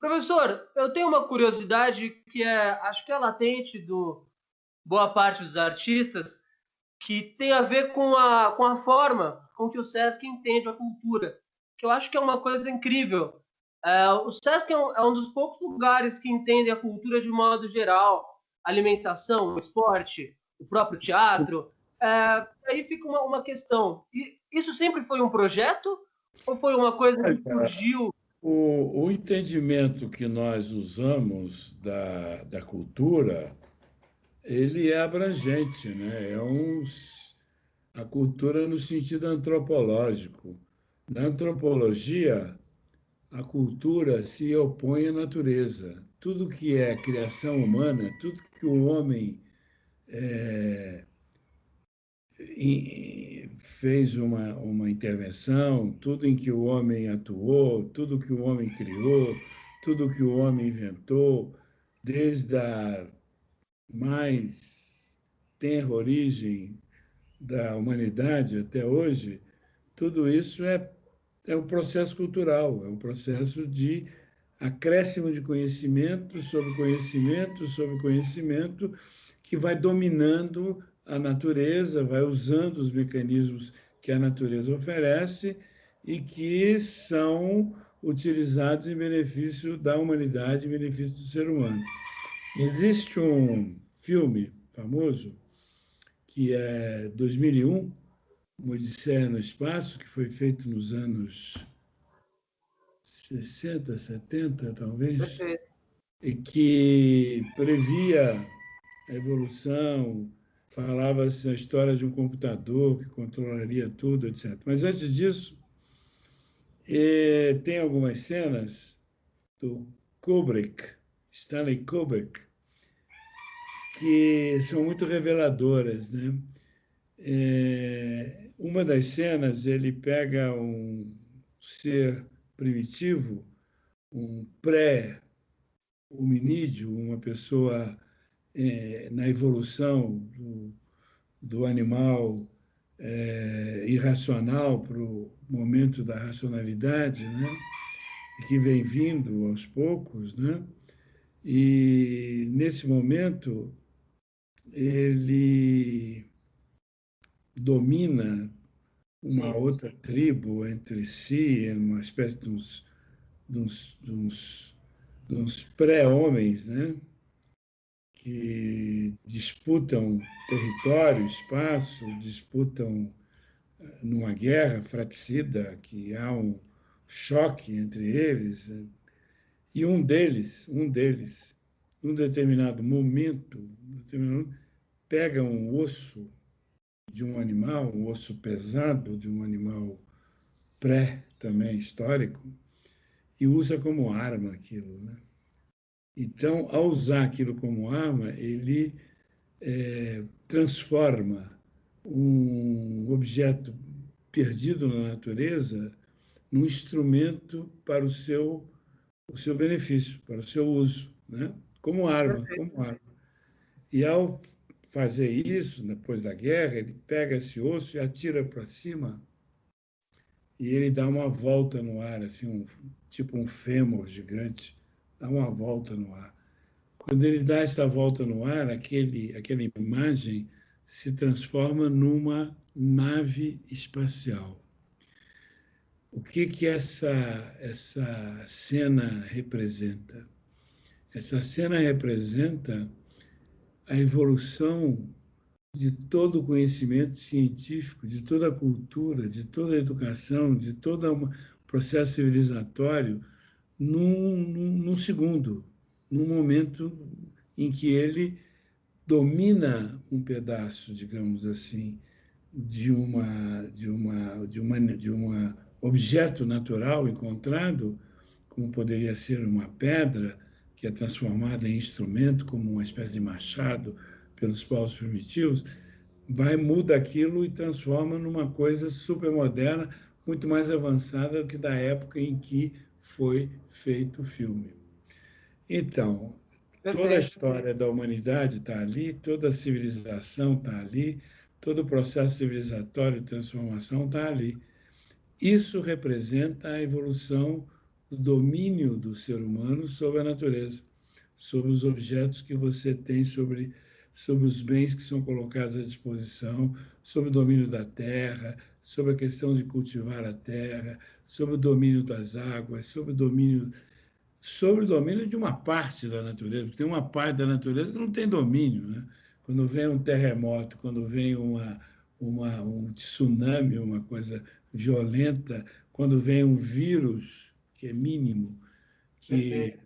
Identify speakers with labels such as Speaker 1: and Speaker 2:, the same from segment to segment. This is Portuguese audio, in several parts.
Speaker 1: Professor, eu tenho uma curiosidade que acho que é latente do boa parte dos artistas, que tem a ver com a forma com que o Sesc entende a cultura, que eu acho que é uma coisa incrível. O Sesc é um dos poucos lugares que entende a cultura de modo geral, alimentação, esporte, o próprio teatro. Aí fica uma questão. Isso sempre foi um projeto ou foi uma coisa que surgiu?
Speaker 2: O entendimento que nós usamos da cultura, ele é abrangente, né? A cultura no sentido antropológico. Na antropologia, a cultura se opõe à natureza. Tudo que é criação humana, tudo que o homem fez uma intervenção, tudo em que o homem atuou, tudo que o homem criou, tudo que o homem inventou, desde a mais tenra origem da humanidade até hoje, tudo isso é um processo cultural, é um processo de acréscimo de conhecimento sobre conhecimento, que vai dominando a natureza, vai usando os mecanismos que a natureza oferece e que são utilizados em benefício da humanidade, em benefício do ser humano. Existe um filme famoso, que é 2001, Uma Odisseia no Espaço, que foi feito nos anos 60, 70, talvez,
Speaker 1: Perfeito.
Speaker 2: e que previa a evolução, falava-se a história de um computador que controlaria tudo, etc. Mas antes disso, tem algumas cenas do Kubrick, Stanley Kubrick, que são muito reveladoras, né? Uma das cenas, ele pega um ser primitivo, um pré-hominídeo, uma pessoa na evolução do animal irracional para o momento da racionalidade, né? Que vem vindo aos poucos, né? E, nesse momento, ele domina uma
Speaker 1: Sim,
Speaker 2: outra tribo entre si, uma espécie de uns pré-homens, né? Que disputam território, espaço, disputam numa guerra fratricida, que há um choque entre eles, e num determinado momento, pega um osso de um animal, um osso pesado de um animal pré também histórico, e usa como arma aquilo, né? Então, ao usar aquilo como arma, ele transforma um objeto perdido na natureza num instrumento para o seu benefício, para o seu uso, né? Como arma,
Speaker 1: perfeito.
Speaker 2: como arma. E ao fazer isso, depois da guerra, ele pega esse osso e atira para cima e ele dá uma volta no ar, assim, tipo um fêmur gigante, dá uma volta no ar. Quando ele dá essa volta no ar, aquela imagem se transforma numa nave espacial. O que essa cena representa? Essa cena representa a evolução de todo o conhecimento científico, de toda a cultura, de toda a educação, de todo o processo civilizatório, num segundo, num momento em que ele domina um pedaço, digamos assim, de uma objeto natural encontrado, como poderia ser uma pedra que é transformada em instrumento, como uma espécie de machado pelos povos primitivos, muda aquilo e transforma numa coisa supermoderna, muito mais avançada do que da época em que foi feito o filme. Então, toda a
Speaker 1: Perfeito.
Speaker 2: história da humanidade está ali, toda a civilização está ali, todo o processo civilizatório de transformação está ali. Isso representa a evolução do domínio do ser humano sobre a natureza, sobre os objetos que você tem, sobre os bens que são colocados à disposição, sobre o domínio da terra, sobre a questão de cultivar a terra, sobre o domínio das águas, sobre o domínio de uma parte da natureza, porque tem uma parte da natureza que não tem domínio, né? Quando vem um terremoto, quando vem um tsunami, uma coisa violenta, quando vem um vírus, que é mínimo, que,
Speaker 1: Perfeito.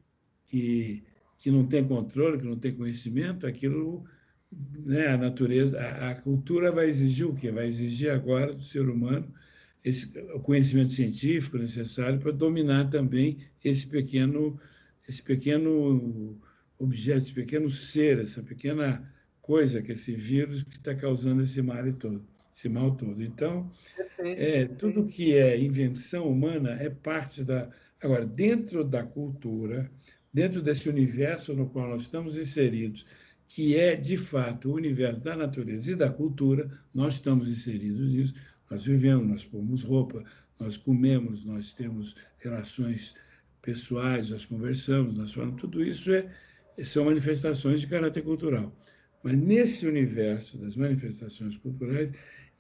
Speaker 2: que, que não tem controle, que não tem conhecimento, aquilo, né, a natureza, a cultura vai exigir o quê? Vai exigir agora do ser humano o conhecimento científico necessário para dominar também esse pequeno objeto, esse pequeno ser, essa pequena coisa, que é esse vírus que está causando esse mal todo. Então,
Speaker 1: Perfeito.
Speaker 2: tudo que é invenção humana é parte da. Agora, dentro da cultura, dentro desse universo no qual nós estamos inseridos, que é, de fato, o universo da natureza e da cultura, nós estamos inseridos nisso, nós vivemos, nós pomos roupa, nós comemos, nós temos relações pessoais, nós conversamos, nós falamos, tudo isso são manifestações de caráter cultural. Mas nesse universo das manifestações culturais,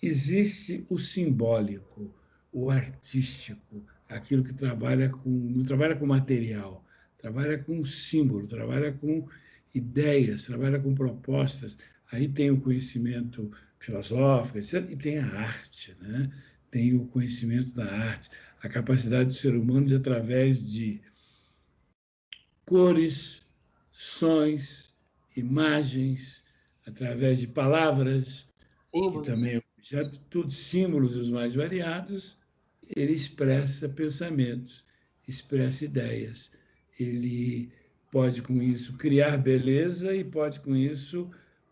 Speaker 2: existe o simbólico, o artístico, aquilo que não trabalha com material, trabalha com símbolo, trabalha com ideias, trabalha com propostas. Aí tem o conhecimento filosófico, etc., e tem a arte, né? Tem o conhecimento da arte, a capacidade do ser humano de, através de cores, sons, imagens, através de palavras, que
Speaker 1: Símbolos.
Speaker 2: também é objeto, tudo símbolos os mais variados, ele expressa pensamentos, expressa ideias. Ele pode, com isso, criar beleza e pode, com isso,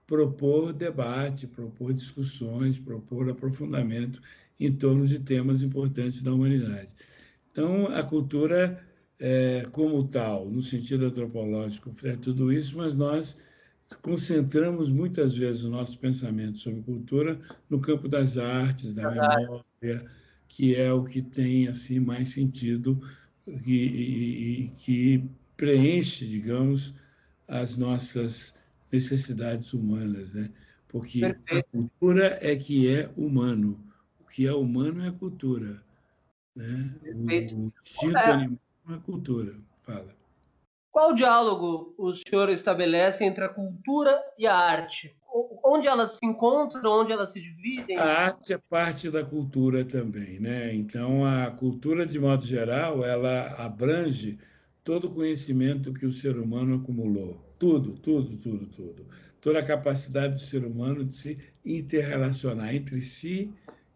Speaker 2: propor debate, propor discussões, propor aprofundamento em torno de temas importantes da humanidade. Então, a cultura, como tal, no sentido antropológico, é tudo isso, mas nós concentramos muitas vezes o nosso pensamento sobre cultura no campo das artes, da memória, que é o que tem assim mais sentido que preenche, digamos, as nossas necessidades humanas, né? Porque a
Speaker 1: Perfeito.
Speaker 2: cultura é que é humano, o que é humano é a cultura, né?
Speaker 1: Perfeito.
Speaker 2: O instinto
Speaker 1: É,
Speaker 2: animal é a cultura. Fala.
Speaker 1: qual diálogo o senhor estabelece entre a cultura e a arte? Onde elas se encontram, onde elas se
Speaker 2: A
Speaker 1: dividem?
Speaker 2: arte é parte da cultura também, né? Então, a cultura, de modo geral, ela abrange todo o conhecimento que o ser humano acumulou. Tudo, tudo, tudo, tudo. Toda a capacidade do ser humano de se interrelacionar entre si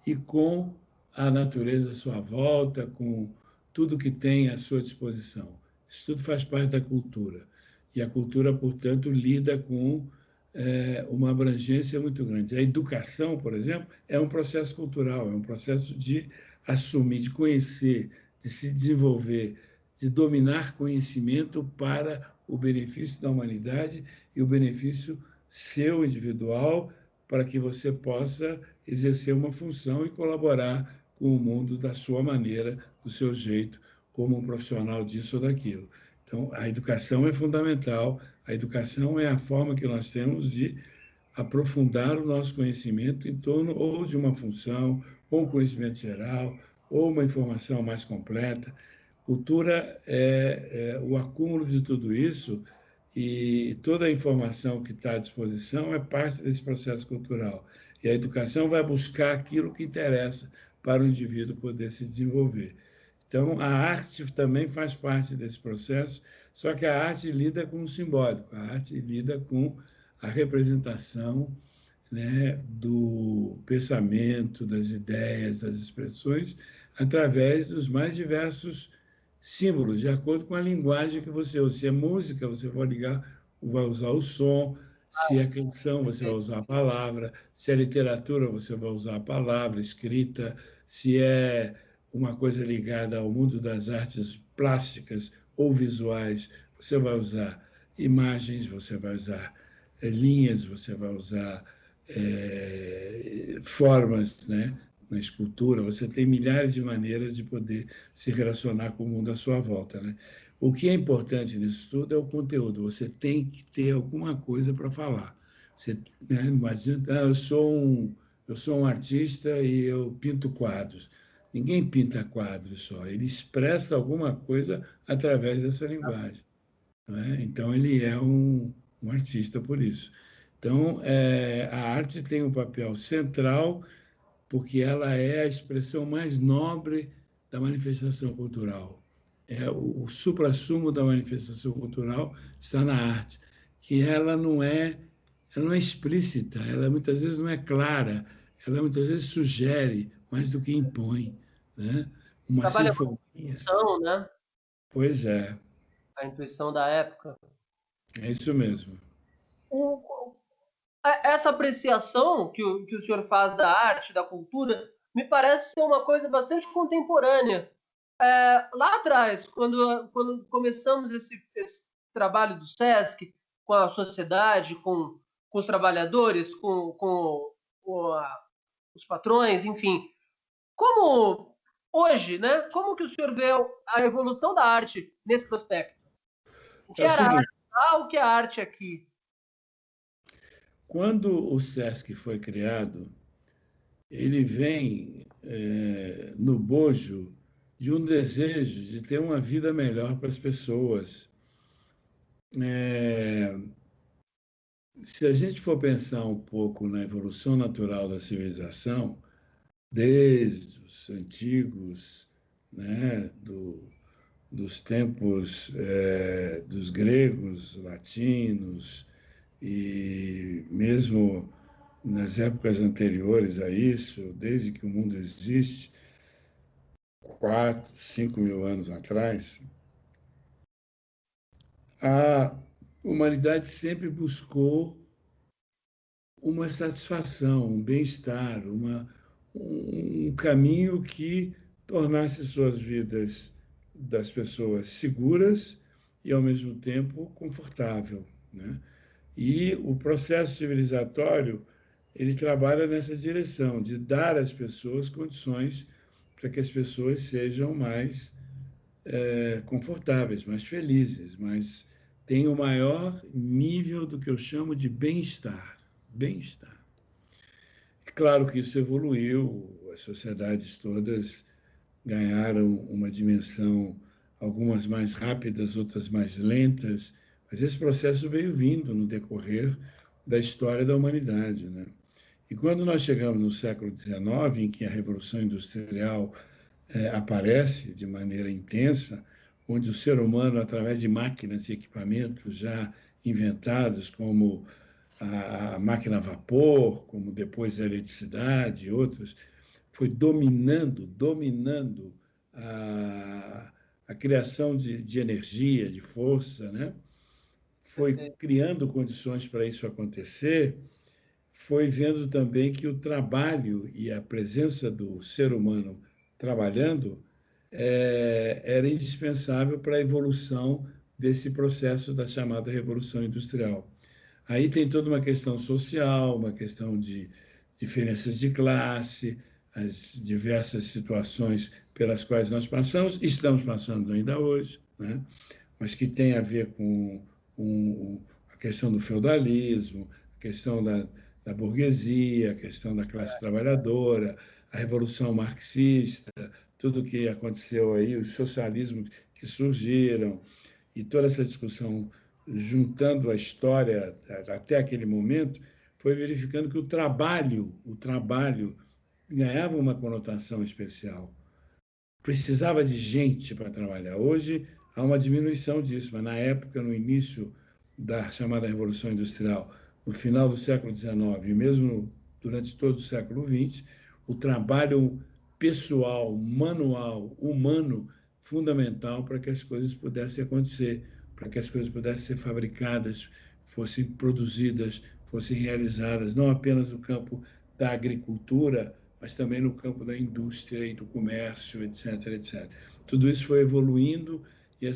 Speaker 2: e com a natureza à sua volta, com tudo que tem à sua disposição. Isso tudo faz parte da cultura. E a cultura, portanto, lida com uma abrangência muito grande. A educação, por exemplo, é um processo cultural, é um processo de assumir, de conhecer, de se desenvolver, de dominar conhecimento para o benefício da humanidade e o benefício seu individual, para que você possa exercer uma função e colaborar com o mundo da sua maneira, do seu jeito, como um profissional disso ou daquilo. Então, a educação é fundamental, a educação é a forma que nós temos de aprofundar o nosso conhecimento em torno ou de uma função, ou um conhecimento geral, ou uma informação mais completa. Cultura é o acúmulo de tudo isso e toda a informação que está à disposição é parte desse processo cultural. E a educação vai buscar aquilo que interessa para o indivíduo poder se desenvolver. Então, a arte também faz parte desse processo, só que a arte lida com o simbólico, a arte lida com a representação, né, do pensamento, das ideias, das expressões, através dos mais diversos símbolos, de acordo com a linguagem que você usa. Se é música, você vai usar o som, se é canção, você vai usar a palavra, se é literatura, você vai usar a palavra escrita, se é uma coisa ligada ao mundo das artes plásticas ou visuais, você vai usar imagens, você vai usar linhas, você vai usar formas, né, na escultura, você tem milhares de maneiras de poder se relacionar com o mundo à sua volta, né? O que é importante nisso tudo é o conteúdo. Você tem que ter alguma coisa para falar. Você, né, não adianta, eu sou um artista e eu pinto quadros. Ninguém pinta quadros só, ele expressa alguma coisa através dessa linguagem, né? Então, ele é um artista por isso. Então, a arte tem um papel central porque ela é a expressão mais nobre da manifestação cultural. O suprassumo da manifestação cultural está na arte, que ela não é explícita, ela muitas vezes não é clara, ela muitas vezes sugere mais do que impõe, né? Uma
Speaker 1: Trabalha com
Speaker 2: sinfonia.
Speaker 1: a intuição, né?
Speaker 2: Pois é,
Speaker 1: A intuição da época.
Speaker 2: é isso mesmo.
Speaker 1: Essa apreciação que o senhor faz da arte, da cultura, me parece ser uma coisa bastante contemporânea. Lá atrás, quando começamos esse trabalho do SESC, com a sociedade, com os trabalhadores, os patrões, enfim, como hoje, né? Como que o senhor vê a evolução da arte nesse prospecto? O
Speaker 2: É
Speaker 1: que
Speaker 2: o
Speaker 1: era a
Speaker 2: seguinte,
Speaker 1: arte lá, o que é a arte aqui?
Speaker 2: quando o SESC foi criado, ele vem no bojo de um desejo de ter uma vida melhor para as pessoas. É, se a gente for pensar um pouco na evolução natural da civilização, desde os antigos, né, dos tempos dos gregos, latinos, e mesmo nas épocas anteriores a isso, desde que o mundo existe, 4, 5 mil anos atrás, a humanidade sempre buscou uma satisfação, um bem-estar, um caminho que tornasse suas vidas das pessoas seguras e, ao mesmo tempo, confortável, né? E o processo civilizatório, ele trabalha nessa direção, de dar às pessoas condições para que as pessoas sejam mais confortáveis, mais felizes, mas tenham o maior nível do que eu chamo de bem-estar. Bem-estar. Claro que isso evoluiu, as sociedades todas ganharam uma dimensão, algumas mais rápidas, outras mais lentas, mas esse processo veio vindo no decorrer da história da humanidade, né? E quando nós chegamos no século XIX, em que a Revolução Industrial aparece de maneira intensa, onde o ser humano, através de máquinas e equipamentos já inventados, como a máquina a vapor, como depois a eletricidade e outros, foi dominando a criação de energia, de força, né? Foi criando condições para isso acontecer, foi vendo também que o trabalho e a presença do ser humano trabalhando era indispensável para a evolução desse processo da chamada Revolução Industrial. Aí tem toda uma questão social, uma questão de diferenças de classe, as diversas situações pelas quais nós passamos, estamos passando ainda hoje, né? Mas que tem a ver com a questão do feudalismo, a questão da burguesia, a questão da classe trabalhadora, a revolução marxista, tudo o que aconteceu aí, os socialismos que surgiram, e toda essa discussão, juntando a história até aquele momento, foi verificando que o trabalho ganhava uma conotação especial. Precisava de gente para trabalhar. Hoje há uma diminuição disso, mas na época, no início da chamada Revolução Industrial, no final do século XIX e mesmo durante todo o século XX, o trabalho pessoal, manual, humano, fundamental para que as coisas pudessem acontecer, para que as coisas pudessem ser fabricadas, fossem produzidas, fossem realizadas, não apenas no campo da agricultura, mas também no campo da indústria e do comércio, etc, etc. Tudo isso foi evoluindo e a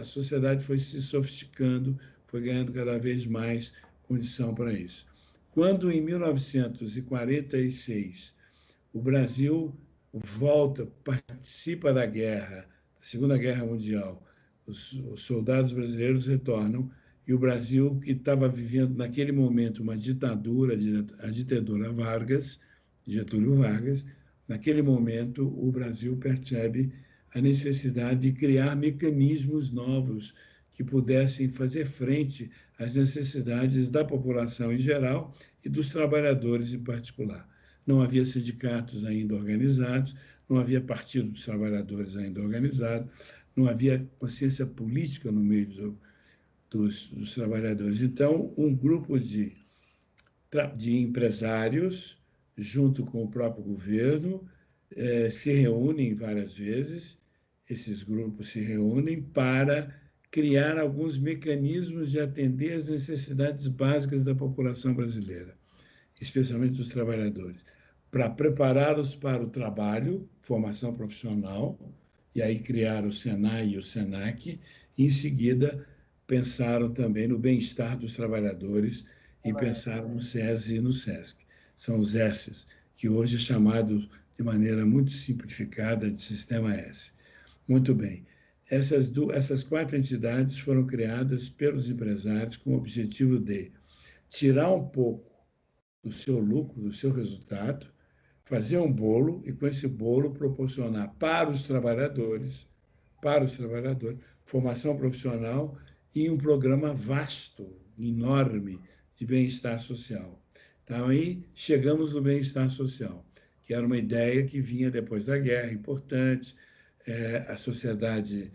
Speaker 2: sociedade foi se sofisticando, foi ganhando cada vez mais condição para isso. Quando, em 1946, o Brasil participa da guerra, da Segunda Guerra Mundial. Os soldados brasileiros retornam e o Brasil, que estava vivendo naquele momento uma ditadura, a ditadura Vargas, Getúlio Vargas, naquele momento o Brasil percebe a necessidade de criar mecanismos novos que pudessem fazer frente às necessidades da população em geral e dos trabalhadores em particular. Não havia sindicatos ainda organizados, não havia Partido dos Trabalhadores ainda organizado, não havia consciência política no meio dos trabalhadores. Então, um grupo de empresários, junto com o próprio governo, se reúnem várias vezes, esses grupos se reúnem para criar alguns mecanismos de atender às necessidades básicas da população brasileira, especialmente dos trabalhadores, para prepará-los para o trabalho, formação profissional, e aí criaram o Senai e o Senac, e em seguida pensaram também no bem-estar dos trabalhadores e pensaram no SESI e no SESC. São os S's, que hoje é chamado de maneira muito simplificada de Sistema S. Muito bem. Essas 4 entidades foram criadas pelos empresários com o objetivo de tirar um pouco do seu lucro, do seu resultado, fazer um bolo e, com esse bolo, proporcionar para os trabalhadores, formação profissional e um programa vasto, enorme, de bem-estar social. Então, aí chegamos no bem-estar social, que era uma ideia que vinha depois da guerra, importante. A sociedade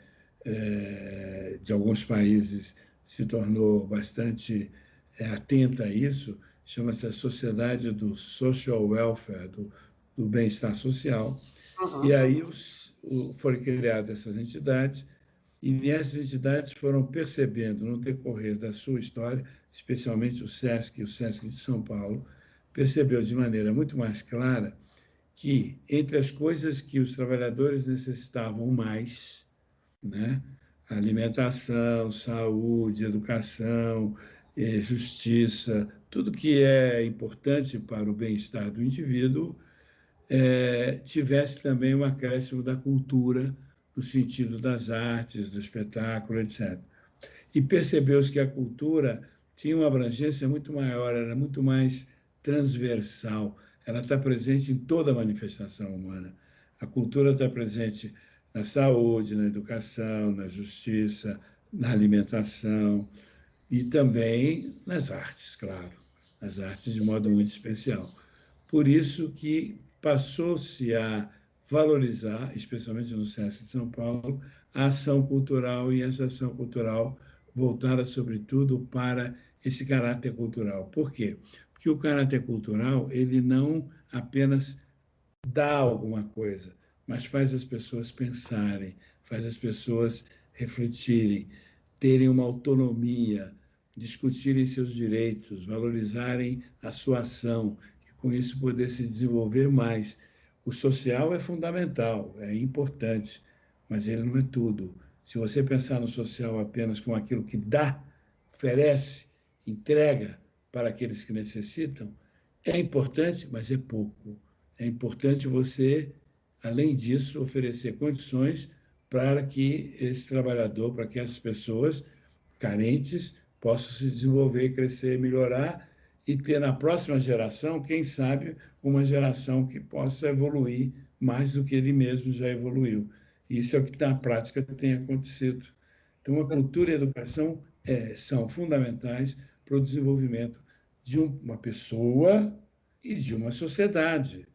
Speaker 2: de alguns países se tornou bastante atenta a isso, chama-se a Sociedade do Social Welfare, do bem-estar social. E aí foram criadas essas entidades, e essas entidades foram percebendo, no decorrer da sua história, especialmente o SESC e o SESC de São Paulo, percebeu de maneira muito mais clara que, entre as coisas que os trabalhadores necessitavam mais, né, alimentação, saúde, educação, justiça, tudo que é importante para o bem-estar do indivíduo, tivesse também um acréscimo da cultura, no sentido das artes, do espetáculo, etc. E percebeu-se que a cultura tinha uma abrangência muito maior, era muito mais transversal, ela está presente em toda a manifestação humana. A cultura está presente na saúde, na educação, na justiça, na alimentação e também nas artes, claro, nas artes de modo muito especial. Por isso que passou-se a valorizar, especialmente no SESC de São Paulo, a ação cultural, e essa ação cultural voltada, sobretudo, para esse caráter cultural. Por quê? Porque o caráter cultural, ele não apenas dá alguma coisa, mas faz as pessoas pensarem, faz as pessoas refletirem, terem uma autonomia, discutirem seus direitos, valorizarem a sua ação e, com isso, poder se desenvolver mais. O social é fundamental, é importante, mas ele não é tudo. Se você pensar no social apenas como aquilo que dá, oferece, entrega para aqueles que necessitam, é importante, mas é pouco. É importante você, além disso, oferecer condições para que esse trabalhador, para que essas pessoas carentes possam se desenvolver, crescer, melhorar e ter na próxima geração, quem sabe, uma geração que possa evoluir mais do que ele mesmo já evoluiu. Isso é o que na prática tem acontecido. Então, a cultura e a educação são fundamentais para o desenvolvimento de uma pessoa e de uma sociedade,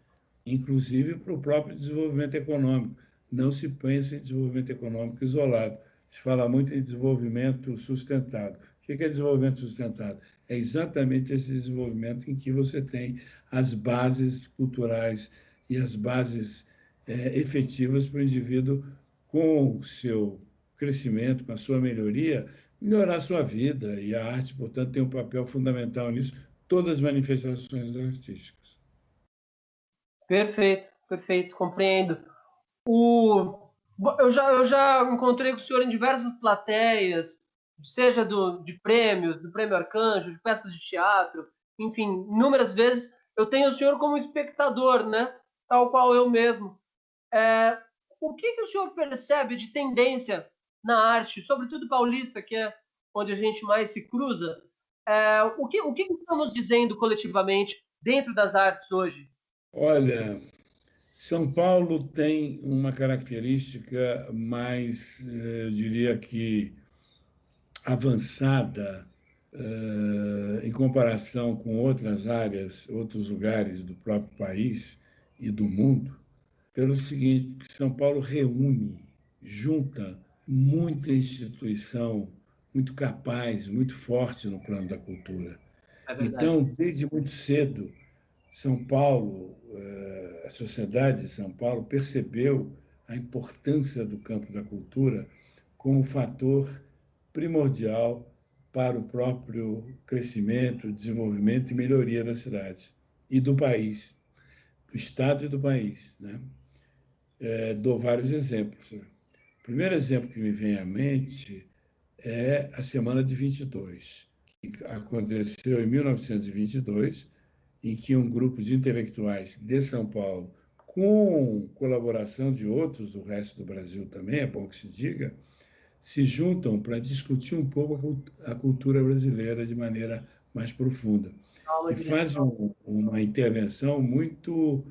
Speaker 2: inclusive para o próprio desenvolvimento econômico. Não se pensa em desenvolvimento econômico isolado. Se fala muito em desenvolvimento sustentado. O que é desenvolvimento sustentado? É exatamente esse desenvolvimento em que você tem as bases culturais e as bases efetivas para o indivíduo, com o seu crescimento, com a sua melhoria, melhorar a sua vida. E a arte, portanto, tem um papel fundamental nisso, todas as manifestações artísticas.
Speaker 1: Perfeito, perfeito, compreendo. Eu já encontrei com o senhor em diversas plateias, seja de prêmios, do Prêmio Arcanjo, de peças de teatro, enfim, inúmeras vezes eu tenho o senhor como espectador, né? tal qual eu mesmo. O que o senhor percebe de tendência na arte, sobretudo paulista, que é onde a gente mais se cruza? O que estamos dizendo coletivamente dentro das artes hoje?
Speaker 2: Olha, São Paulo tem uma característica mais, eu diria que, avançada em comparação com outras áreas, outros lugares do próprio país e do mundo, pelo seguinte: São Paulo reúne, junta muita instituição muito capaz, muito forte no plano da cultura.
Speaker 1: É verdade.
Speaker 2: Então, desde muito cedo, São Paulo, a sociedade de São Paulo percebeu a importância do campo da cultura como fator primordial para o próprio crescimento, desenvolvimento e melhoria da cidade e do país, do Estado e do país, né? Dou vários exemplos. O primeiro exemplo que me vem à mente é a Semana de 22, que aconteceu em 1922, em que um grupo de intelectuais de São Paulo, com colaboração de outros do resto do Brasil também, é bom que se diga, se juntam para discutir um pouco a cultura brasileira de maneira mais profunda.
Speaker 1: Aula
Speaker 2: E
Speaker 1: de
Speaker 2: fazem
Speaker 1: lição.
Speaker 2: uma intervenção muito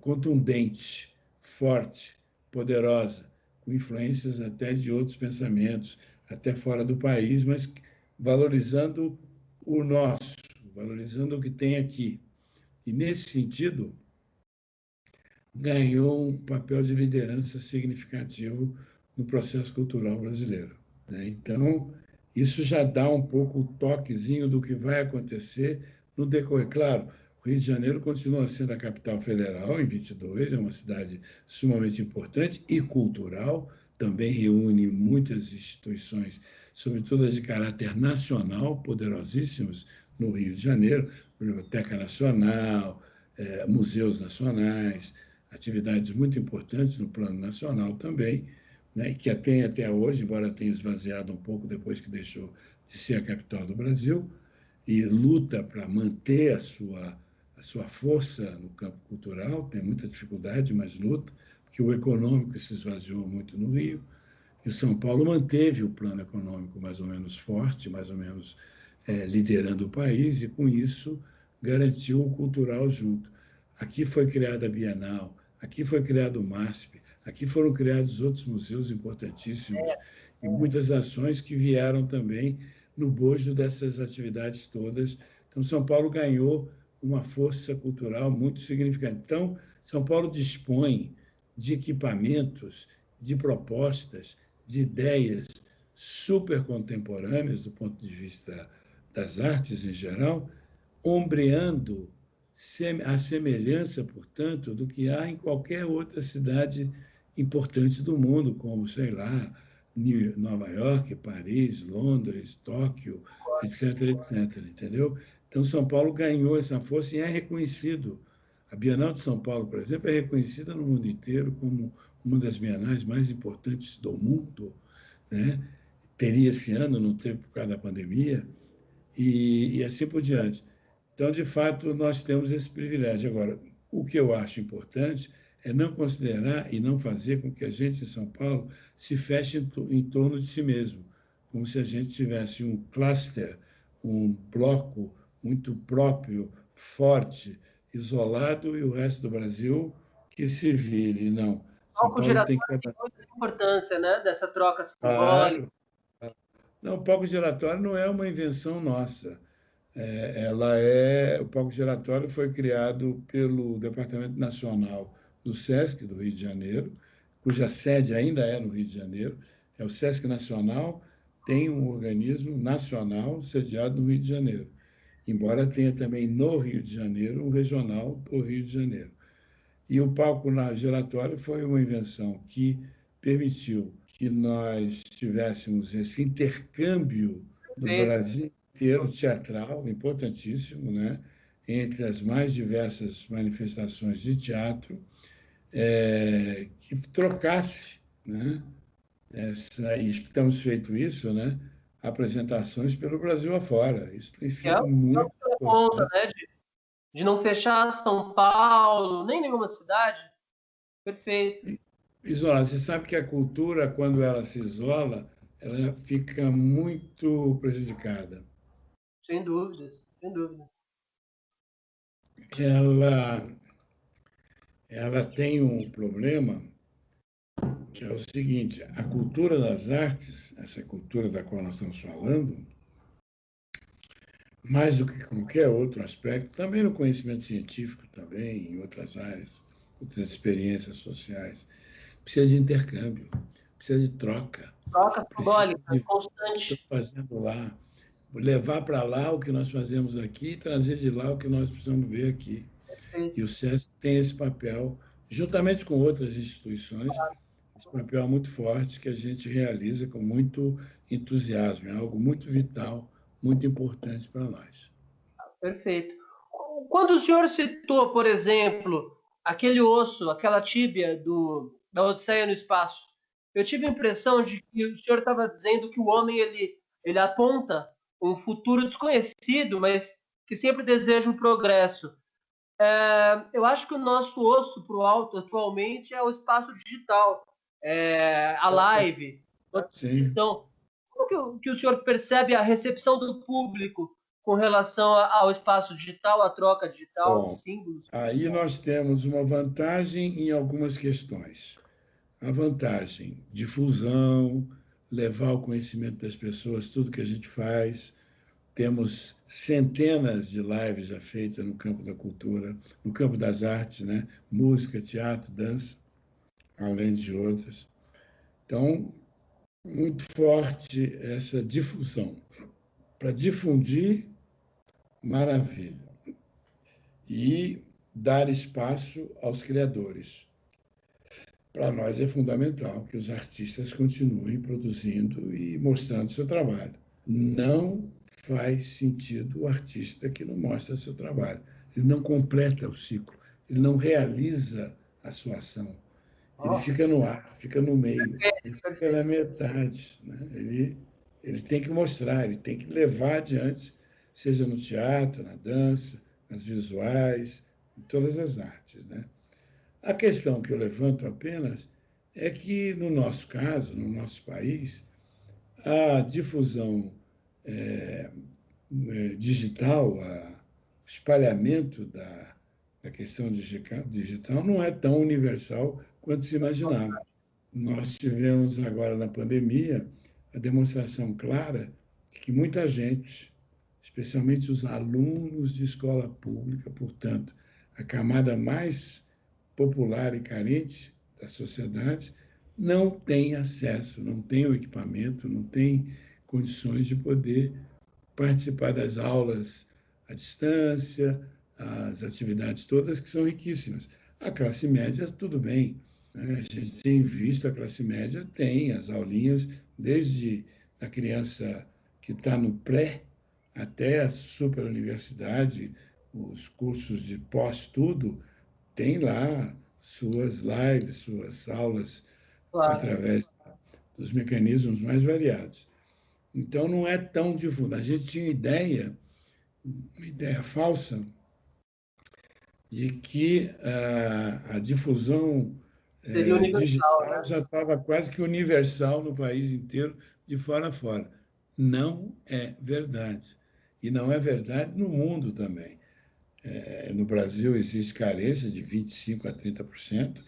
Speaker 2: contundente, forte, poderosa, com influências até de outros pensamentos, até fora do país, mas valorizando o nosso, valorizando o que tem aqui. E, nesse sentido, ganhou um papel de liderança significativo no processo cultural brasileiro, né? Então, isso já dá um pouco o toquezinho do que vai acontecer no decorrer. Claro, o Rio de Janeiro continua sendo a capital federal em 22, é uma cidade sumamente importante e cultural, também reúne muitas instituições, sobretudo as de caráter nacional, poderosíssimas no Rio de Janeiro, Biblioteca Nacional, museus nacionais, atividades muito importantes no plano nacional também, né, que tem até hoje, embora tenha esvaziado um pouco depois que deixou de ser a capital do Brasil, e luta para manter a sua força no campo cultural, tem muita dificuldade, mas luta, porque o econômico se esvaziou muito no Rio, e São Paulo manteve o plano econômico mais ou menos forte, mais ou menos liderando o país, e com isso garantiu o cultural junto. Aqui foi criada a Bienal, aqui foi criado o MASP, aqui foram criados outros museus importantíssimos e muitas ações que vieram também no bojo dessas atividades todas. Então, São Paulo ganhou uma força cultural muito significativa. Então, São Paulo dispõe de equipamentos, de propostas, de ideias super contemporâneas do ponto de vista das artes em geral, ombreando a semelhança, portanto, do que há em qualquer outra cidade importante do mundo, como, sei lá, Nova York, Paris, Londres, Tóquio, etc., etc., entendeu? Então, São Paulo ganhou essa força e é reconhecido. A Bienal de São Paulo, por exemplo, é reconhecida no mundo inteiro como uma das bienais mais importantes do mundo, né? Teria esse ano, não teve por causa da pandemia, e assim por diante. Então, de fato, nós temos esse privilégio. Agora, o que eu acho importante é não considerar e não fazer com que a gente em São Paulo se feche em torno de si mesmo, como se a gente tivesse um cluster, um bloco muito próprio, forte, isolado, e o resto do Brasil que se vire. Não.
Speaker 1: O
Speaker 2: São
Speaker 1: palco
Speaker 2: Paulo tem
Speaker 1: giratório
Speaker 2: que.
Speaker 1: tem muita importância, né? Dessa troca simbólica.
Speaker 2: Claro. Não, o palco giratório não é uma invenção nossa. O palco giratório foi criado pelo Departamento Nacional do SESC, do Rio de Janeiro, cuja sede ainda é no Rio de Janeiro. É o SESC Nacional, tem um organismo nacional sediado no Rio de Janeiro, embora tenha também no Rio de Janeiro um regional do Rio de Janeiro. E o palco giratório foi uma invenção que permitiu que nós tivéssemos esse intercâmbio no
Speaker 1: Perfeito.
Speaker 2: Brasil inteiro teatral, importantíssimo, né? Entre as mais diversas manifestações de teatro, que trocasse, né? E estamos feito isso, né? Apresentações pelo Brasil afora. Isso tem
Speaker 1: Que é
Speaker 2: sido
Speaker 1: o
Speaker 2: muito
Speaker 1: que dá conta,
Speaker 2: importante.
Speaker 1: né? de não fechar São Paulo, nem nenhuma cidade. Perfeito.
Speaker 2: Isolado. Você sabe que a cultura, quando ela se isola, ela fica muito prejudicada.
Speaker 1: Sem dúvidas, sem dúvida.
Speaker 2: Ela, ela tem um problema que é o seguinte: a cultura das artes, essa cultura da qual nós estamos falando, mais do que qualquer outro aspecto, também no conhecimento científico, também em outras áreas, outras experiências sociais, precisa de intercâmbio, precisa de troca,
Speaker 1: Troca
Speaker 2: precisa
Speaker 1: simbólica,
Speaker 2: de o que estão
Speaker 1: constante.
Speaker 2: fazendo lá, levar para lá o que nós fazemos aqui e trazer de lá o que nós precisamos ver aqui. E
Speaker 1: Perfeito.
Speaker 2: o SESC tem esse papel, juntamente com outras instituições, esse papel muito forte que a gente realiza com muito entusiasmo, é algo muito vital, muito importante para nós.
Speaker 1: Perfeito. Quando o senhor citou, por exemplo, aquele osso, aquela tíbia da Odisseia no Espaço, eu tive a impressão de que o senhor estava dizendo que o homem ele aponta um futuro desconhecido, mas que sempre deseja o progresso. Eu acho que o nosso osso para o alto atualmente é o espaço digital, a live, toda essa
Speaker 2: Sim.
Speaker 1: questão. Como que o senhor percebe a recepção do público com relação ao espaço digital, à troca digital de
Speaker 2: Bom,
Speaker 1: símbolos?
Speaker 2: aí nós temos uma vantagem em algumas questões. A vantagem, difusão, levar ao conhecimento das pessoas tudo que a gente faz. Temos centenas de lives já feitas no campo da cultura, no campo das artes, né? Música, teatro, dança, além de outras. Então, muito forte essa difusão. Para difundir, maravilha. E dar espaço aos criadores. Para nós é fundamental que os artistas continuem produzindo e mostrando seu trabalho. Não faz sentido o artista que não mostra seu trabalho. Ele não completa o ciclo, ele não realiza a sua ação. Ele
Speaker 1: Oh,
Speaker 2: fica no ar, fica no meio, ele
Speaker 1: perfeito,
Speaker 2: fica na
Speaker 1: perfeito.
Speaker 2: metade. Né? Ele tem que mostrar, ele tem que levar adiante, seja no teatro, na dança, nas visuais, em todas as artes. Né? A questão que eu levanto apenas é que, no nosso caso, no nosso país, a difusão digital, o espalhamento da questão digital não é tão universal quanto se imaginava. Nós tivemos agora na pandemia a demonstração clara de que muita gente, especialmente os alunos de escola pública, portanto, a camada mais popular e carente da sociedade, não tem acesso, não tem o equipamento, não tem condições de poder participar das aulas à distância, as atividades todas que são riquíssimas. A classe média, tudo bem, né? A gente tem visto, a classe média tem as aulinhas desde a criança que está no pré até a superuniversidade, os cursos de pós-tudo, tem lá suas lives, suas aulas
Speaker 1: Claro.
Speaker 2: através dos mecanismos mais variados. Então, não é tão difuso. A gente tinha uma ideia falsa, de que a difusão
Speaker 1: Seria universal,
Speaker 2: digital
Speaker 1: né?
Speaker 2: já estava quase que universal no país inteiro, de fora a fora. Não é verdade. E não é verdade no mundo também. No Brasil existe carência de 25% a 30%,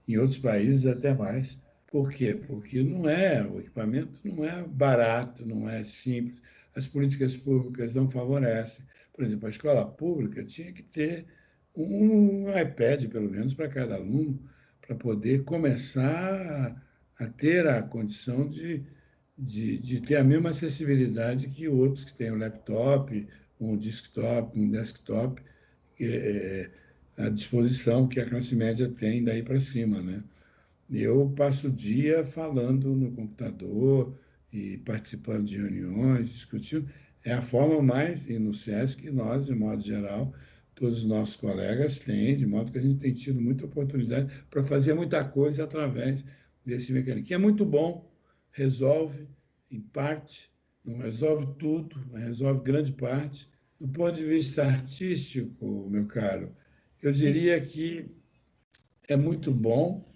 Speaker 2: em outros países até mais. Por quê? Porque o equipamento não é barato, não é simples, as políticas públicas não favorecem. Por exemplo, a escola pública tinha que ter um iPad, pelo menos, para cada aluno, para poder começar a ter a condição de ter a mesma acessibilidade que outros que têm um laptop, um desktop, é, à disposição que a classe média tem daí para cima, né? Eu passo o dia falando no computador e participando de reuniões, discutindo. É a forma mais, e no SESC, nós, de modo geral, todos os nossos colegas têm, de modo que a gente tem tido muita oportunidade para fazer muita coisa através desse mecanismo, que é muito bom, resolve, em parte, não resolve tudo, mas resolve grande parte, Do ponto de vista artístico, meu caro, eu diria que é muito bom,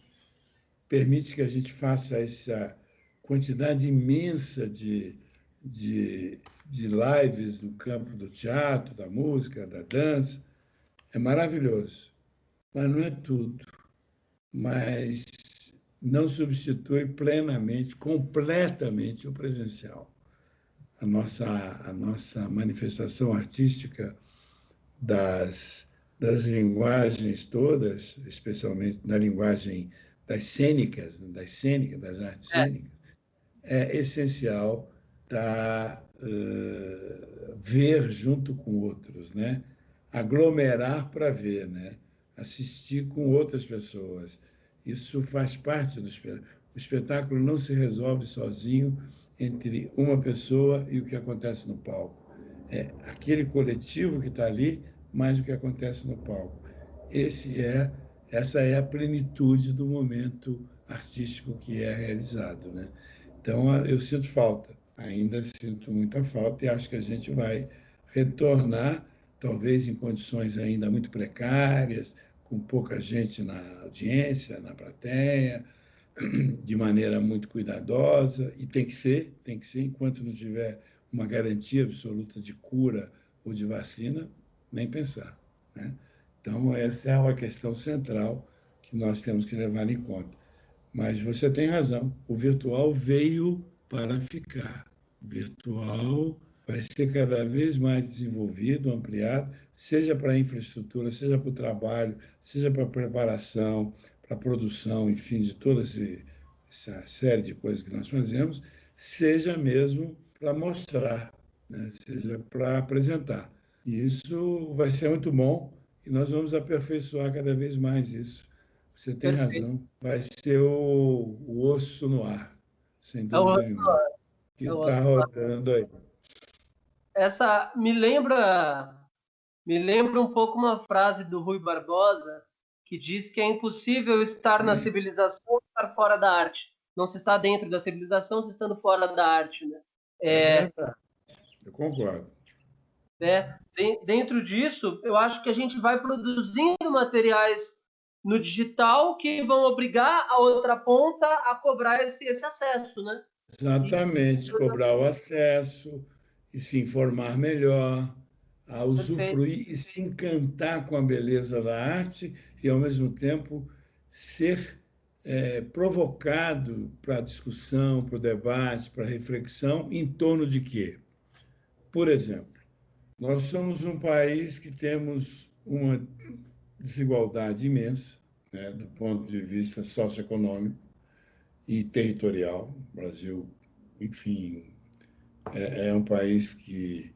Speaker 2: permite que a gente faça essa quantidade imensa de lives no campo do teatro, da música, da dança. É maravilhoso, mas não é tudo. Mas não substitui plenamente, completamente o presencial. A nossa manifestação artística das linguagens todas, especialmente da linguagem das artes
Speaker 1: É,
Speaker 2: cênicas, é essencial ver junto com outros, né? Aglomerar para ver, né? Assistir com outras pessoas. Isso faz parte do espetáculo. O espetáculo não se resolve sozinho entre uma pessoa e o que acontece no palco. É aquele coletivo que está ali, mais o que acontece no palco. Essa é a plenitude do momento artístico que é realizado, né? Então, eu sinto falta, ainda sinto muita falta e acho que a gente vai retornar, talvez em condições ainda muito precárias, com pouca gente na audiência, na plateia, de maneira muito cuidadosa, e tem que ser, enquanto não tiver uma garantia absoluta de cura ou de vacina, nem pensar, né? Então, essa é uma questão central que nós temos que levar em conta. Mas você tem razão, o virtual veio para ficar. O virtual vai ser cada vez mais desenvolvido, ampliado, seja para a infraestrutura, seja para o trabalho, seja para a preparação, para a produção, enfim, de toda essa série de coisas que nós fazemos, seja mesmo para mostrar, né? Seja para apresentar. E isso vai ser muito bom e nós vamos aperfeiçoar cada vez mais isso. Você tem
Speaker 1: perfeito.
Speaker 2: razão. Vai ser o osso no ar, sem
Speaker 1: É o
Speaker 2: dúvida nenhuma,
Speaker 1: Hudson,
Speaker 2: que
Speaker 1: é o
Speaker 2: está
Speaker 1: Hudson.
Speaker 2: rodando aí.
Speaker 1: Essa me lembra um pouco uma frase do Rui Barbosa que diz que é impossível estar na civilização e estar fora da arte. Não se está dentro da civilização se estando fora da arte, né?
Speaker 2: É verdade, eu concordo.
Speaker 1: Dentro disso, eu acho que a gente vai produzindo materiais no digital que vão obrigar a outra ponta a cobrar esse acesso, né? E,
Speaker 2: Exatamente, cobrar o acesso e se informar melhor, a
Speaker 1: perfeito.
Speaker 2: usufruir e se encantar com a beleza da arte e, ao mesmo tempo, ser provocado para a discussão, para o debate, para a reflexão em torno de quê? Por exemplo, nós somos um país que temos uma desigualdade imensa, né, do ponto de vista socioeconômico e territorial. O Brasil, enfim, é um país que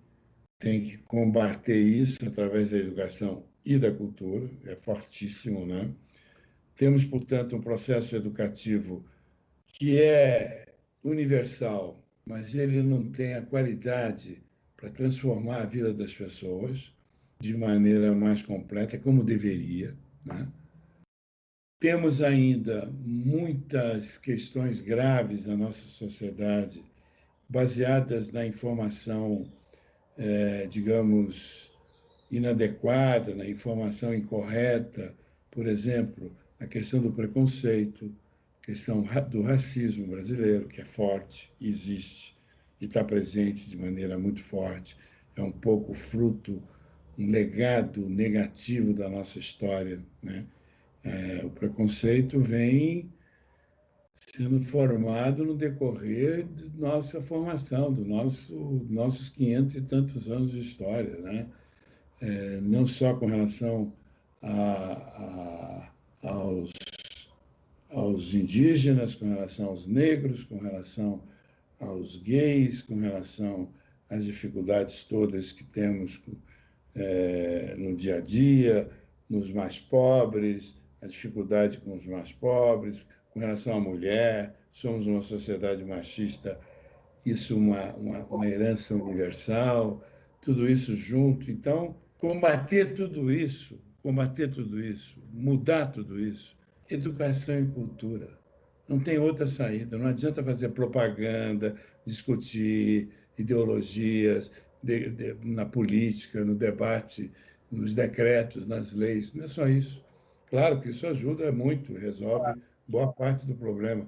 Speaker 2: tem que combater isso através da educação e da cultura, é fortíssimo, né? Temos, portanto, um processo educativo que é universal, mas ele não tem a qualidade para transformar a vida das pessoas de maneira mais completa, como deveria, né? Temos ainda muitas questões graves na nossa sociedade, baseadas na informação, digamos, inadequada, na informação incorreta, por exemplo, a questão do preconceito, a questão do racismo brasileiro, que é forte, existe e está presente de maneira muito forte, é um pouco fruto, um legado negativo da nossa história, né? O preconceito vem sendo formado no decorrer de nossa formação, dos nossos 500 e tantos anos de história, né? Não só com relação aos, aos indígenas, com relação aos negros, com relação aos gays, com relação às dificuldades todas que temos no dia a dia, nos mais pobres, a dificuldade com os mais pobres, com relação à mulher. Somos uma sociedade machista, isso uma herança universal, tudo isso junto. Então, combater tudo isso, mudar tudo isso, educação e cultura. Não tem outra saída. Não adianta fazer propaganda, discutir ideologias, na política, no debate, nos decretos, nas leis. Não é só isso. Claro que isso ajuda muito, resolve boa parte do problema,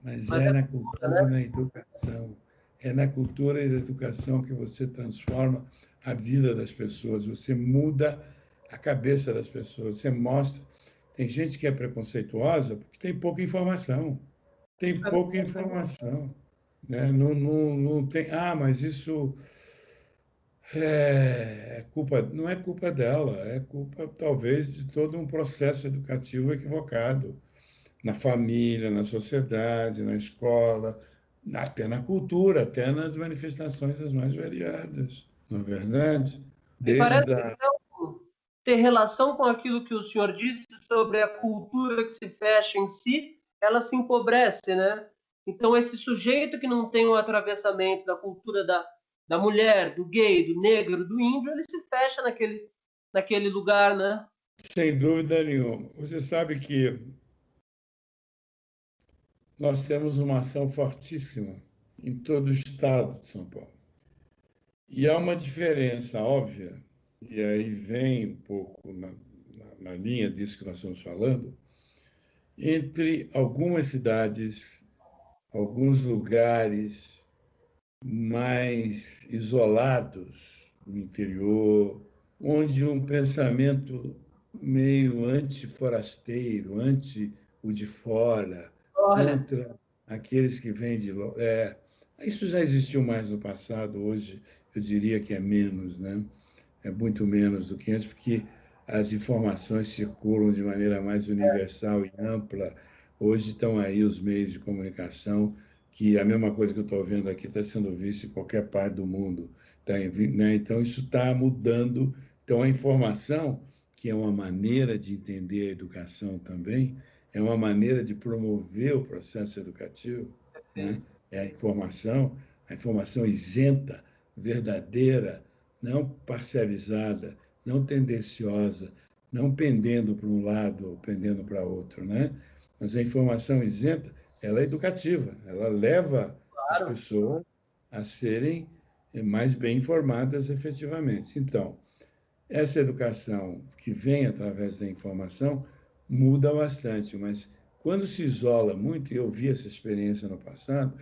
Speaker 2: mas
Speaker 1: Mas
Speaker 2: é
Speaker 1: é
Speaker 2: na
Speaker 1: cultura,
Speaker 2: cultura e
Speaker 1: né?
Speaker 2: na educação. É na cultura e na educação que você transforma a vida das pessoas, você muda a cabeça das pessoas, você mostra. Tem gente que é preconceituosa porque tem pouca informação. Tem pouca informação. Né? Não, não, não tem. Ah, mas isso é culpa, não é culpa dela, é culpa talvez de todo um processo educativo equivocado na família, na sociedade, na escola, até na cultura, até nas manifestações as mais variadas, não é verdade?
Speaker 1: E parece,
Speaker 2: Desde a...
Speaker 1: então, ter relação com aquilo que o senhor disse sobre a cultura que se fecha em si, ela se empobrece, né? Então, esse sujeito que não tem um atravessamento da cultura da mulher, do gay, do negro, do índio, ele se fecha naquele lugar, né?
Speaker 2: Sem dúvida nenhuma. Você sabe que nós temos uma ação fortíssima em todo o estado de São Paulo. E há uma diferença óbvia, e aí vem um pouco na linha disso que nós estamos falando, entre algumas cidades, alguns lugares mais isolados no interior, onde um pensamento meio anti-forasteiro, anti o de fora,
Speaker 1: Olha,
Speaker 2: contra aqueles que vêm de... Isso já existiu mais no passado, hoje eu diria que é menos, né? É muito menos do que antes, porque as informações circulam de maneira mais universal e ampla. Hoje estão aí os meios de comunicação, que a mesma coisa que eu estou vendo aqui está sendo vista em qualquer parte do mundo. Tá, né? Então, isso está mudando. Então, a informação, que é uma maneira de entender a educação também, é uma maneira de promover o processo educativo, né? É a informação isenta, verdadeira, não parcializada, não tendenciosa, não pendendo para um lado ou pendendo para outro, né? Mas a informação isenta, ela é educativa, ela leva as
Speaker 1: claro.
Speaker 2: pessoas a serem mais bem informadas efetivamente. Então, essa educação que vem através da informação muda bastante, mas quando se isola muito, e eu vi essa experiência no passado,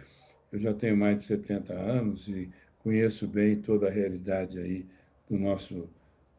Speaker 2: eu já tenho mais de 70 anos e conheço bem toda a realidade aí do nosso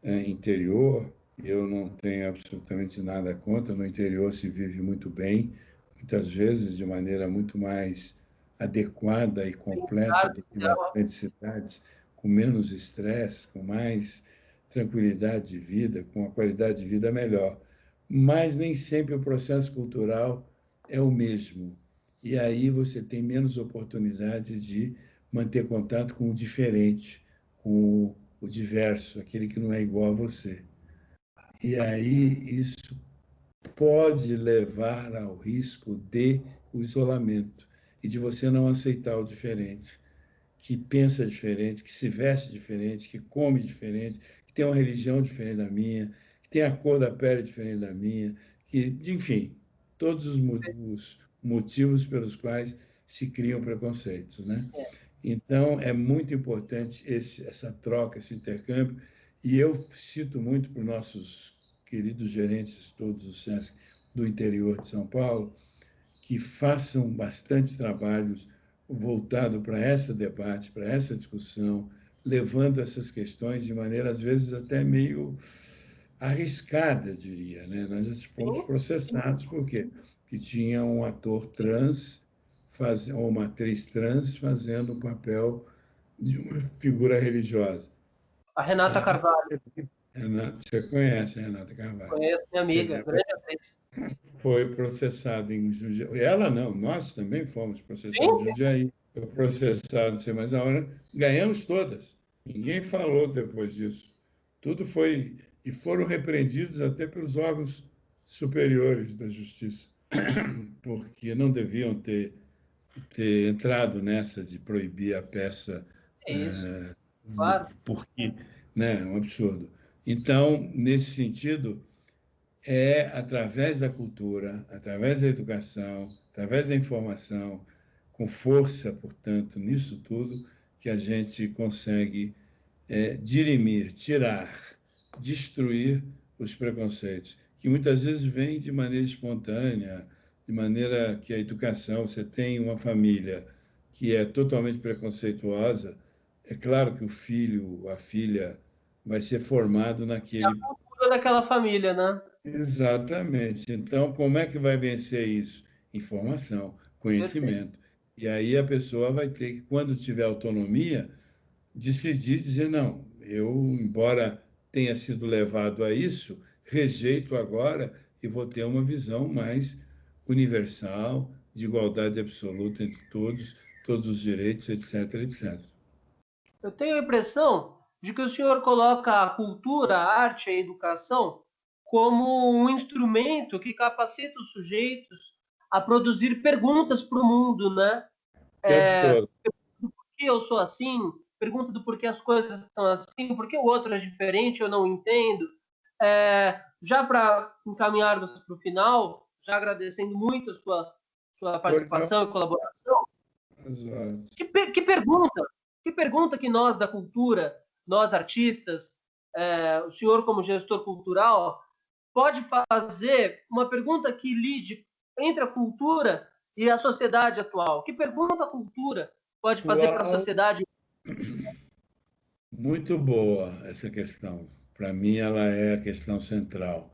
Speaker 2: interior. Eu não tenho absolutamente nada contra. No interior se vive muito bem, muitas vezes de maneira muito mais adequada e completa do que nas grandes cidades, com menos estresse, com mais tranquilidade de vida, com uma qualidade de vida melhor. Mas nem sempre o processo cultural é o mesmo. E aí você tem menos oportunidade de manter contato com o diferente, com o diverso, aquele que não é igual a você. E aí isso pode levar ao risco de o isolamento e de você não aceitar o diferente, que pensa diferente, que se veste diferente, que come diferente, que tem uma religião diferente da minha, que tem a cor da pele diferente da minha, que, enfim, todos os motivos pelos quais se criam preconceitos, né? Então, é muito importante essa troca, esse intercâmbio, e eu cito muito para os nossos queridos gerentes todos do SESC do interior de São Paulo, que façam bastante trabalhos voltado para esse debate, para essa discussão, levando essas questões de maneira, às vezes, até meio arriscada, eu diria. Né? Nós já fomos processados, por quê? Porque tinha um ator trans, ou uma atriz trans, fazendo o papel de uma figura religiosa.
Speaker 1: A Renata Carvalho,
Speaker 2: Você conhece a Renata Carvalho?
Speaker 1: conheço minha
Speaker 2: Você
Speaker 1: amiga,
Speaker 2: lembra?
Speaker 1: grande atriz.
Speaker 2: Foi processado em Jundiaí. Ela não, nós também fomos processados
Speaker 1: Sim,
Speaker 2: em Jundiaí. Foi processado, não sei mais a hora. Ganhamos todas. Ninguém falou depois disso. Tudo foi. E foram repreendidos até pelos órgãos superiores da justiça, porque não deviam ter entrado nessa de proibir a peça,
Speaker 1: é isso, claro.
Speaker 2: porque, né, é um absurdo. Então, nesse sentido, é através da cultura, através da educação, através da informação, com força, portanto, nisso tudo, que a gente consegue dirimir, tirar, destruir os preconceitos, que muitas vezes vêm de maneira espontânea, de maneira que a educação, você tem uma família que é totalmente preconceituosa, é claro que o filho, a filha, vai ser formado
Speaker 1: É a
Speaker 2: naquele.
Speaker 1: cultura daquela família, né?
Speaker 2: Exatamente. Então, como é que vai vencer isso? Informação,
Speaker 1: Perfeito.
Speaker 2: conhecimento. E aí a pessoa vai ter que, quando tiver autonomia, decidir dizer, não, eu, embora tenha sido levado a isso, rejeito agora e vou ter uma visão mais universal, de igualdade absoluta entre todos, todos os direitos, etc, etc.
Speaker 1: Eu tenho a impressão de que o senhor coloca a cultura, a arte, a educação como um instrumento que capacita os sujeitos a produzir perguntas para o mundo, né?
Speaker 2: O tempo todo.
Speaker 1: Por que eu sou assim? Pergunta do porquê as coisas são assim, por que o outro é diferente, eu não entendo. Já para encaminharmos para o final, já agradecendo muito a sua
Speaker 2: Pois não.
Speaker 1: participação e colaboração,
Speaker 2: Exato.
Speaker 1: que pergunta que nós da cultura, nós artistas, o senhor como gestor cultural, pode fazer uma pergunta que lide entre a cultura e a sociedade atual? Que pergunta a cultura pode fazer para a
Speaker 2: Qual
Speaker 1: sociedade?
Speaker 2: Muito boa essa questão. Para mim, ela é a questão central.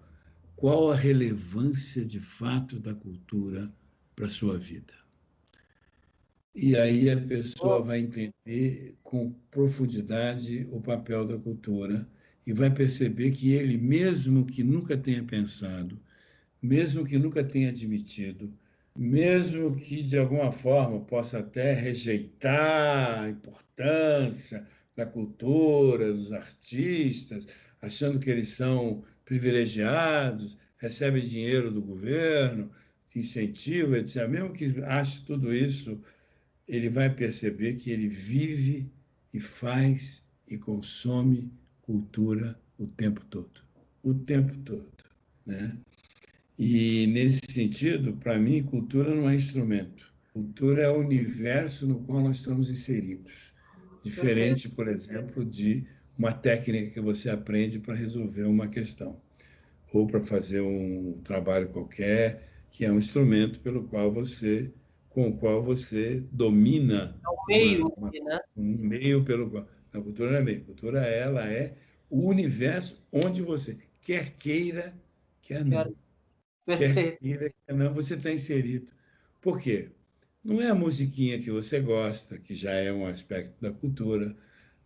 Speaker 2: Qual a relevância de fato da cultura para a sua vida? E aí a pessoa vai entender com profundidade o papel da cultura e vai perceber que ele, mesmo que nunca tenha pensado, mesmo que nunca tenha admitido, mesmo que de alguma forma possa até rejeitar a importância da cultura, dos artistas, achando que eles são privilegiados, recebem dinheiro do governo, incentivo, etc. Mesmo que ache tudo isso, ele vai perceber que ele vive e faz e consome cultura o tempo todo. O tempo todo, né? E, nesse sentido, para mim, cultura não é instrumento. Cultura é o universo no qual nós estamos inseridos.
Speaker 1: Perfeito.
Speaker 2: Diferente, por exemplo, de uma técnica que você aprende para resolver uma questão, ou para fazer um trabalho qualquer, que é um instrumento com o qual você domina
Speaker 1: É o meio em si, né?
Speaker 2: um meio pelo qual. A cultura não é meio. A cultura, ela é o universo onde você, quer queira, quer não. Quer
Speaker 1: Perfeito.
Speaker 2: queira, quer não, você está inserido. Por quê? Não é a musiquinha que você gosta, que já é um aspecto da cultura,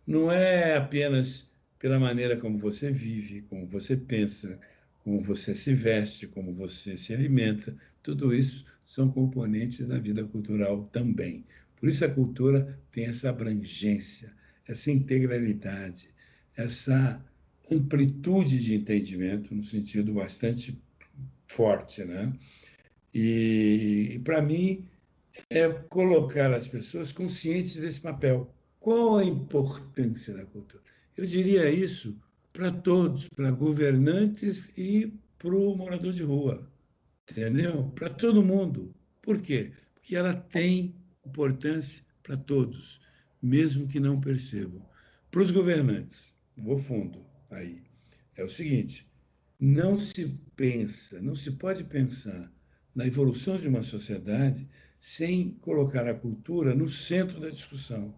Speaker 2: não é apenas pela maneira como você vive, como você pensa, como você se veste, como você se alimenta. Tudo isso são componentes da vida cultural também. Por isso a cultura tem essa abrangência, essa integralidade, essa amplitude de entendimento, no sentido bastante forte, né? E para mim, é colocar as pessoas conscientes desse papel. Qual a importância da cultura? Eu diria isso para todos, para governantes e para o morador de rua, entendeu? Para todo mundo. Por quê? Porque ela tem importância para todos, mesmo que não percebam. Para os governantes, vou fundo aí, é o seguinte: não se pensa, não se pode pensar na evolução de uma sociedade sem colocar a cultura no centro da discussão.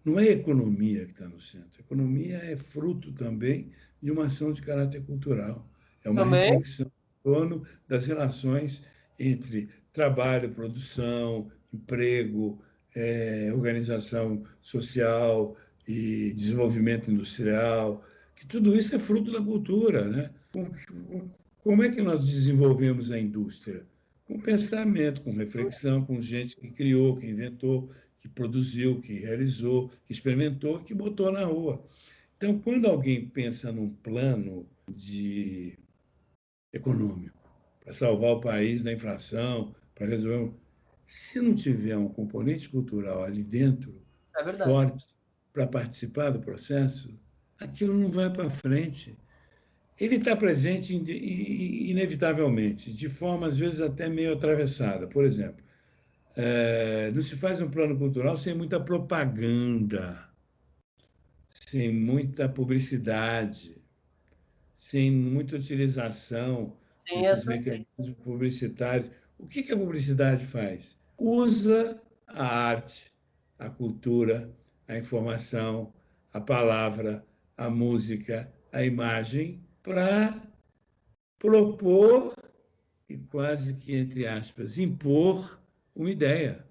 Speaker 2: Não é a economia que está no centro. A economia é fruto também de uma ação de caráter cultural. É uma
Speaker 1: Também,
Speaker 2: reflexão em torno das relações entre trabalho, produção, emprego, organização social e desenvolvimento industrial, que tudo isso é fruto da cultura, né? Como é que nós desenvolvemos a indústria? Com pensamento, com reflexão, com gente que criou, que inventou, que produziu, que realizou, que experimentou, que botou na rua. Então, quando alguém pensa num plano de econômico para salvar o país da inflação, para resolver, se não tiver um componente cultural ali dentro
Speaker 1: é verdade.
Speaker 2: forte para participar do processo, aquilo não vai para frente. Ele está presente inevitavelmente, de forma às vezes até meio atravessada. Por exemplo, não se faz um plano cultural sem muita propaganda, sem muita publicidade, sem muita utilização
Speaker 1: Tem
Speaker 2: desses
Speaker 1: essa.
Speaker 2: mecanismos publicitários. O que a publicidade faz? Usa a arte, a cultura, a informação, a palavra, a música, a imagem para propor e quase que, entre aspas, impor uma ideia.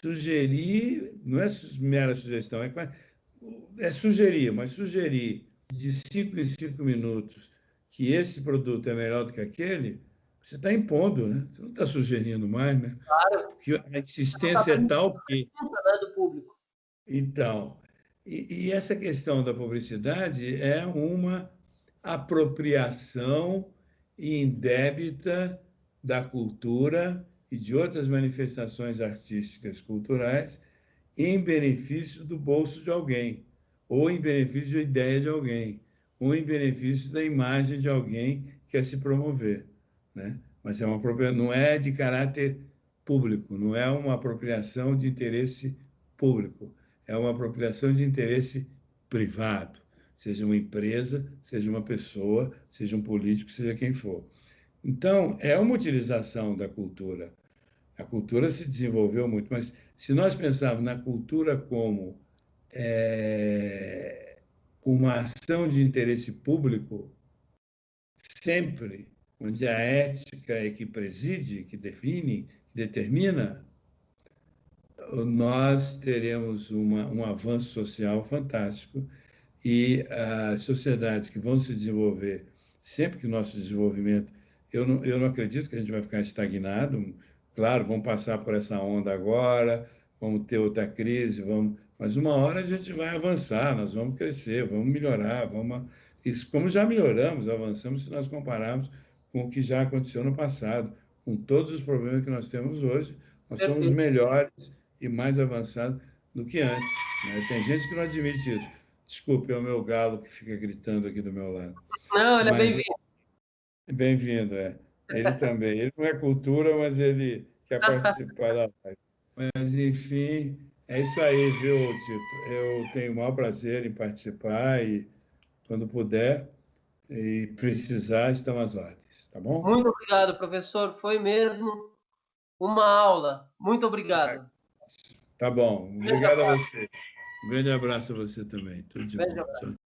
Speaker 2: Sugerir, não é mera sugestão, é sugerir, mas sugerir de 5 em 5 minutos que esse produto é melhor do que aquele, você está impondo, né? Você não está sugerindo mais, né?
Speaker 1: Claro,
Speaker 2: Porque a insistência é tal que...
Speaker 1: né, do público.
Speaker 2: Então, e essa questão da publicidade é uma apropriação indébita da cultura e de outras manifestações artísticas culturais em benefício do bolso de alguém, ou em benefício da ideia de alguém, ou em benefício da imagem de alguém que quer se promover, né? Mas não é de caráter público, não é uma apropriação de interesse público, é uma apropriação de interesse privado, seja uma empresa, seja uma pessoa, seja um político, seja quem for. Então, é uma utilização da cultura. A cultura se desenvolveu muito, mas se nós pensarmos na cultura como uma ação de interesse público, sempre onde a ética é que preside, que define, que determina, nós teremos um avanço social fantástico e as sociedades que vão se desenvolver, sempre que o nosso desenvolvimento, eu não acredito que a gente vai ficar estagnado, claro, vamos passar por essa onda agora, vamos ter outra crise, mas uma hora a gente vai avançar, nós vamos crescer, vamos melhorar, isso, como já melhoramos, avançamos se nós compararmos com o que já aconteceu no passado, com todos os problemas que nós temos hoje, nós somos
Speaker 1: Perfeito.
Speaker 2: melhores e mais avançados do que antes, né? Tem gente que não admite isso. Desculpe, é o meu galo que fica gritando aqui do meu lado.
Speaker 1: Não, ele é
Speaker 2: Mas
Speaker 1: bem-vindo.
Speaker 2: bem-vindo, é. Ele também. Ele não é cultura, mas ele quer participar da live. Mas, enfim, é isso aí, viu, Tito? Eu tenho o maior prazer em participar e, quando puder e precisar, estão às ordens, tá bom?
Speaker 1: Muito obrigado, professor. Foi mesmo uma aula. Muito obrigado.
Speaker 2: Tá bom.
Speaker 1: Grande
Speaker 2: Obrigado a
Speaker 1: abraço.
Speaker 2: você. Um grande abraço a você também. Tudo de
Speaker 1: Grande
Speaker 2: bom.
Speaker 1: abraço.
Speaker 2: Tchau,